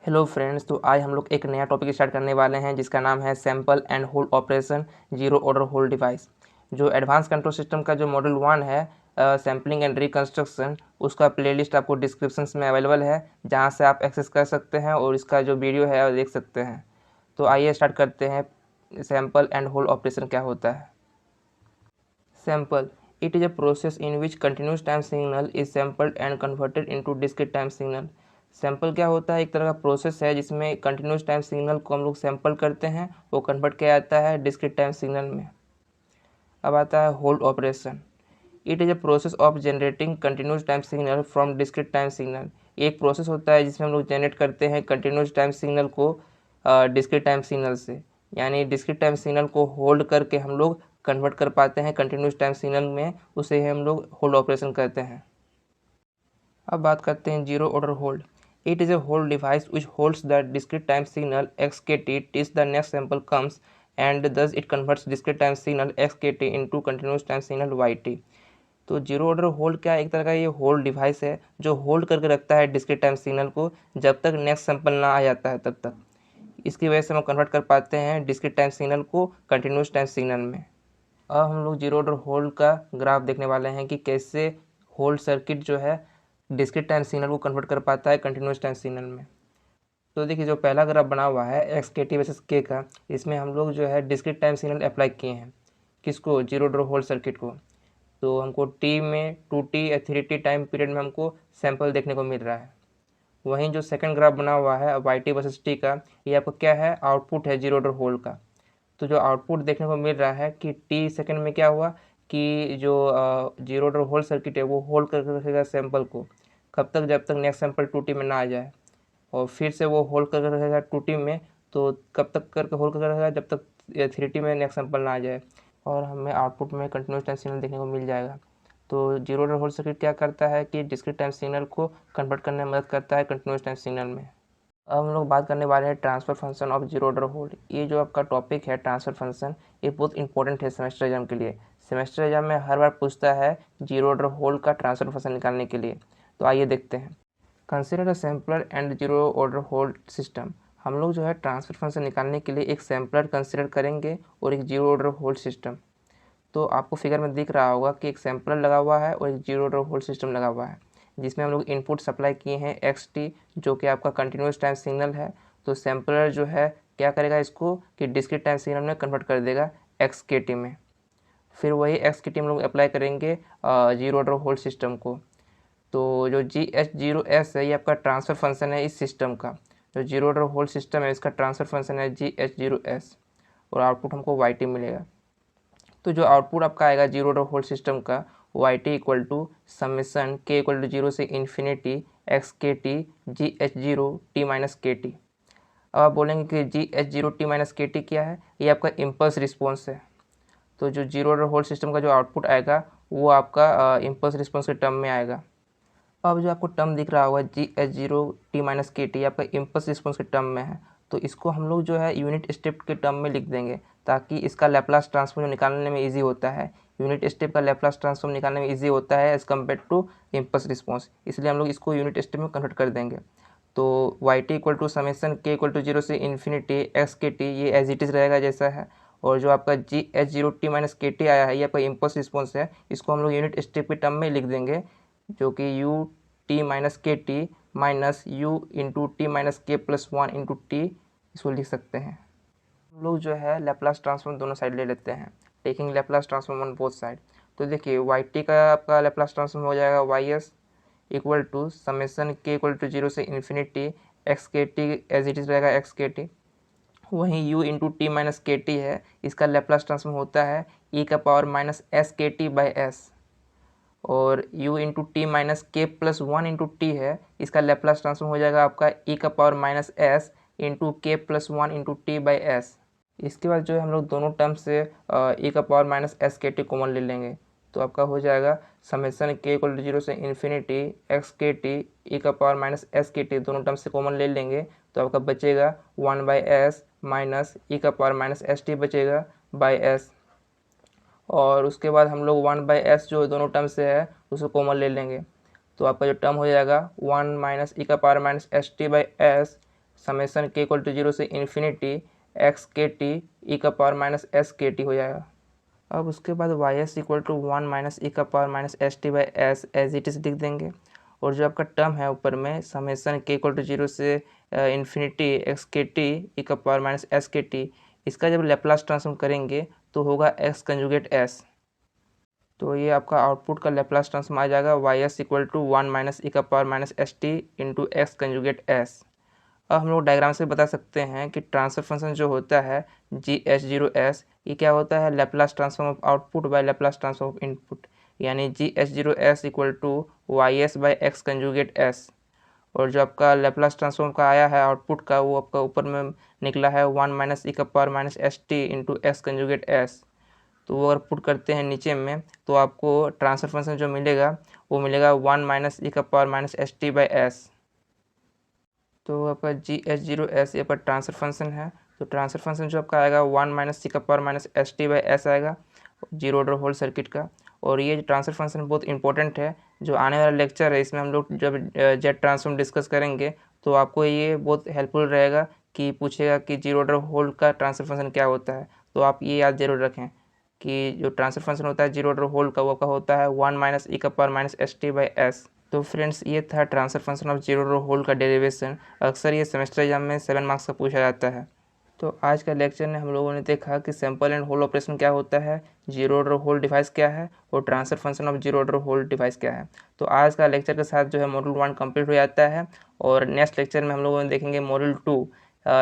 Hello friends, तो आज हम लोग एक नया टॉपिक स्टार्ट करने वाले हैं जिसका नाम है sample and hold operation zero order hold device. जो एडवांस कंट्रोल सिस्टम का जो मॉड्यूल 1 है सैम्पलिंग एंड रिकंस्ट्रक्शन, उसका प्लेलिस्ट आपको डिस्क्रिप्शन में अवेलेबल है, जहां से आप एक्सेस कर सकते हैं और इसका जो वीडियो है वो देख सकते हैं। तो आइए स्टार्ट करते हैं। सैंपल एंड होल्ड ऑपरेशन क्या होता है। Sample, it is a process in which continuous time signal is sampled and converted into discrete time signal। Sample क्या होता है? एक तरह का प्रोसेस है जिसमें कंटिन्यूस टाइम सिग्नल को हम लोग सैंपल करते हैं, वो कन्वर्ट किया जाता है डिस्क्रीट टाइम सिग्नल में। अब आता है hold operation. It is a process of generating continuous time signal from discrete time signal. एक प्रोसेस होता है जिसमें हम लोग जनरेट करते हैं कंटिन्यूस टाइम सिग्नल को डिस्क्रीट टाइम सिग्नल से, यानी डिस्क्रीट टाइम सिग्नल को होल्ड करके हम लोग कन्वर्ट कर पाते हैं कंटिन्यूस टाइम सिग्नल में, उसे हम लोग होल्ड ऑपरेशन कहते हैं। अब बात करते हैं zero order hold. It is a hold device which holds the discrete time signal XKT till the next sample comes and thus it converts discrete time signal XKT into continuous time signal YT। तो zero order hold क्या है? एक तरह का ये hold device है जो hold करके रखता है डिस्क्रीट टाइम सिग्नल को जब तक नेक्स्ट सैंपल ना आ जाता है तब तक। इसकी वजह से हम कन्वर्ट कर पाते हैं डिस्क्रीट टाइम सिग्नल को कंटिन्यूस टाइम सिग्नल में। अब हम लोग जीरो ऑर्डर होल्ड का ग्राफ देखने वाले हैं कि कैसे होल्ड सर्किट जो है डिस्क्रीट टाइम सिग्नल को कन्वर्ट कर पाता है कंटिन्यूस टाइम सिग्नल में। तो देखिए, जो पहला ग्राफ बना हुआ है XKT वर्सेस K का, इसमें हम लोग जो है डिस्क्रीट टाइम सिग्नल अप्लाई किए हैं। किसको? जीरो ऑर्डर होल्ड सर्किट को। तो हमको टी में 2T या 3T टाइम पीरियड में हमको सैंपल देखने को मिल रहा है। वहीं जो सेकंड ग्राफ बना हुआ है YT वर्सेस T का, ये आपका क्या है? आउटपुट है जीरो ऑर्डर होल्ड का। तो जो आउटपुट देखने को मिल रहा है कि T सेकंड में क्या हुआ कि जो जीरो ऑर्डर होल्ड सर्किट है वो होल्ड करके रखेगा सैंपल को, कब तक? जब तक नेक्स्ट सैंपल 2T में ना आ जाए। और फिर से वो होल्ड करके रखेगा 2T में, तो कब तक करके होल्ड करके रखेगा? जब तक 3T में नेक्स्ट सैंपल ना आ जाए। और हमें आउटपुट में कंटिन्यूस टाइम सिग्नल देखने को मिल जाएगा। तो जीरो ऑर्डर होल्ड सर्किट क्या करता है कि डिस्क्रीट टाइम सिग्नल को कन्वर्ट करने में मदद करता है कंटिन्यूस टाइम सिग्नल में। अब हम लोग बात करने वाले हैं transfer function of zero order hold. ये जो आपका टॉपिक है ट्रांसफर फंक्शन, ये बहुत इंपॉर्टेंट है सेमेस्टर एग्जाम के लिए। सेमेस्टर एग्जाम में हर बार पूछता है जीरो ऑर्डर होल्ड का ट्रांसफर फंक्शन निकालने के लिए। तो आइए देखते हैं। Consider a sampler and zero order hold system. हम लोग जो है ट्रांसफर फंक्शन निकालने के लिए एक सैम्पलर कंसिडर करेंगे और एक जीरो ऑर्डर होल्ड सिस्टम। तो आपको फिगर में दिख रहा होगा कि एक सैम्पलर लगा हुआ है और एक जीरो ऑर्डर होल्ड सिस्टम लगा हुआ है, जिसमें हम लोग इनपुट सप्लाई किए हैं XT, जो कि आपका कंटिन्यूस टाइम सिग्नल है। तो सैम्पलर जो है क्या करेगा इसको कि डिस्क्रीट टाइम सिग्नल में कन्वर्ट कर देगा XKT में। फिर वही XKT हम लोग अप्लाई करेंगे जीरो ऑर्डर होल्ड सिस्टम को। तो जो GH0S है ये आपका ट्रांसफ़र फंक्शन है इस सिस्टम का। जो जीरो ऑर्डर होल्ड सिस्टम है इसका ट्रांसफ़र फंक्शन है GH0S, और आउटपुट हमको YT मिलेगा। तो जो आउटपुट आपका आएगा जीरो ऑर्डर होल्ड सिस्टम का, YT equal to summation K equal to 0 से infinity XKT GH0T minus KT। अब आप बोलेंगे कि GH0T माइनस KT क्या है? ये आपका इम्पल्स रिस्पॉन्स है। तो जो जीरो ऑर्डर होल्ड सिस्टम का जो आउटपुट आएगा वो आपका इम्पल्स रिस्पॉन्स के टर्म में आएगा। अब जो आपको टर्म दिख रहा होगा GH0T माइनस KT आपका इम्पल्स रिस्पॉन्स के टर्म में है। तो इसको हम लोग जो है यूनिट स्टेप के टर्म में लिख देंगे, ताकि इसका लैप्लास ट्रांसफॉर्म निकालने में इजी होता है। यूनिट स्टेप का लैप्लास ट्रांसफॉर्म निकालने में इजी होता है as compare to impulse response, इसलिए हम लोग इसको यूनिट स्टेप में कन्वर्ट कर देंगे। तो YT equal to summation K equal to 0 से इन्फिनिटी XKT, ये एज इट इज़ रहेगा जैसा है। और जो आपका GH0T माइनस KT आया है ये आपका इम्पल्स रिस्पॉन्स है, इसको हम लोग यूनिट स्टेप के टर्म में लिख देंगे, जो कि UT minus KT minus U into t minus K plus 1 into T, इसको लिख सकते हैं। हम लोग जो है लैप्लास ट्रांसफॉर्म दोनों साइड ले लेते हैं, taking Laplace transform on both side. तो देखिए YT का आपका लैप्लास ट्रांसफॉर्म हो जाएगा YS equal to summation K equal to 0 से infinity XKT as it is रहेगा XKT। वहीं U into t minus KT है, इसका लैप्लास ट्रांसफॉर्म होता है e का power minus SKT by S। और U into t minus K plus 1 into t है, इसका लैप्लास ट्रांसफॉर्म हो जाएगा आपका e का power minus S into K plus 1 into t by S। इसके बाद जो है हम लोग दोनों टर्म से e का पावर माइनस SKT कॉमन ले लेंगे, तो आपका हो जाएगा समेसन K इक्वल टू 0 से इन्फिनिटी XKT e का पावर माइनस SKT, दोनों टर्म से कॉमन ले लेंगे तो आपका बचेगा 1 बाई S माइनस e का पावर माइनस ST बचेगा बाई S। और उसके बाद हम लोग 1 बाई S जो दोनों टर्म से है उसको कॉमन ले लेंगे, तो आपका जो टर्म हो जाएगा 1 माइनस ई का power minus ST by S summation k equal to 0 से इन्फिनिटी एक्स के टी ई का पावर माइनस एस के टी हो जाएगा। अब उसके बाद Y S equal to 1 minus ई का power minus S T by S as it is लिख देंगे। और जो आपका टर्म है ऊपर में समेसन k इक्वल टू 0 से इन्फिनिटी एक्स के टी ई का पावर माइनस एस के टी, इसका जब लेप्लास ट्रांसफॉर्म करेंगे तो होगा एक्स कंजुगेट एस। तो ये आपका आउटपुट का लेप्लास ट्रांसफॉर्म आ जाएगा Y S equal to 1 minus ई का power minus S T into X conjugate S. अब हम लोग डायग्राम से बता सकते हैं कि ट्रांसफर फंक्शन जो होता है जी एच जीरो एस, ये क्या होता है, Laplace transform of output by Laplace transform of input, यानी G H zero S equal to Y S by X conjugate S. और जो आपका लेप्लास ट्रांसफॉर्म का आया है आउटपुट का, वो आपका ऊपर में निकला है 1 माइनस ई का power minus S T into X conjugate S. तो वो अगर पुट करते हैं नीचे में तो आपको ट्रांसफर फंक्शन जो मिलेगा वो मिलेगा 1 माइनस ई का power minus S T by s. तो आपका जी एच जीरो एस ये आपका ट्रांसफर फंक्शन है। तो ट्रांसफर फंक्शन जो आपका आएगा 1 माइनस सी का power minus S T by S आएगा, जीरो ऑर्डर होल सर्किट का। और ये ट्रांसफर फंक्शन बहुत इंपॉर्टेंट है, जो आने वाला लेक्चर है इसमें हम लोग जब जेट ट्रांसफॉर्म डिस्कस करेंगे तो आपको ये बहुत हेल्पफुल रहेगा कि पूछेगा कि जीरो ऑर्डर होल का ट्रांसफर फंक्शन क्या होता है। तो आप ये याद जरूर रखें कि जो ट्रांसफर फंक्शन होता है जीरो ऑर्डर होल का, वो आपका होता है 1 माइनस ई का power minus S T by s. तो फ्रेंड्स ये था transfer function of zero order hold का डेरिवेशन। अक्सर ये सेमेस्टर एग्जाम में 7 मार्क्स का पूछा जाता है। तो आज का लेक्चर में हम लोगों ने देखा कि सैंपल एंड होल ऑपरेशन क्या होता है, जीरो ऑर्डर होल डिवाइस क्या है और transfer function of zero order hold device क्या है। तो आज का लेक्चर के साथ जो है मॉड्यूल 1 कंप्लीट हो जाता है। और नेक्स्ट लेक्चर में हम लोगों ने देखेंगे मॉड्यूल 2,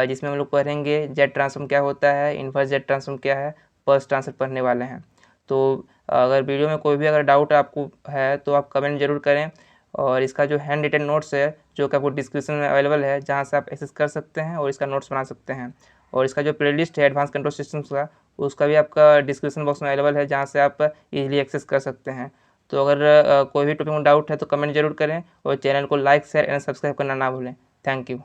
जिसमें हम लोग पढ़ेंगे जेट ट्रांसफॉर्म क्या होता है, इन्वर्स जेट ट्रांसफॉर्म क्या है, पल्स ट्रांसफर पढ़ने वाले हैं। तो अगर वीडियो में कोई भी अगर डाउट आपको है तो आप कमेंट जरूर करें। और इसका जो हैंड रिटन नोट्स है जो कि आपको डिस्क्रिप्शन में अवेलेबल है, जहाँ से आप एक्सेस कर सकते हैं और इसका नोट्स बना सकते हैं। और इसका जो प्लेलिस्ट है एडवांस कंट्रोल सिस्टम्स का, उसका भी आपका डिस्क्रिप्शन बॉक्स में अवेलेबल है, जहाँ से आप इजीली एक्सेस कर सकते हैं। तो अगर कोई भी टॉपिक में डाउट है तो कमेंट जरूर करें और चैनल को लाइक शेयर एंड सब्सक्राइब करना ना भूलें। Thank you.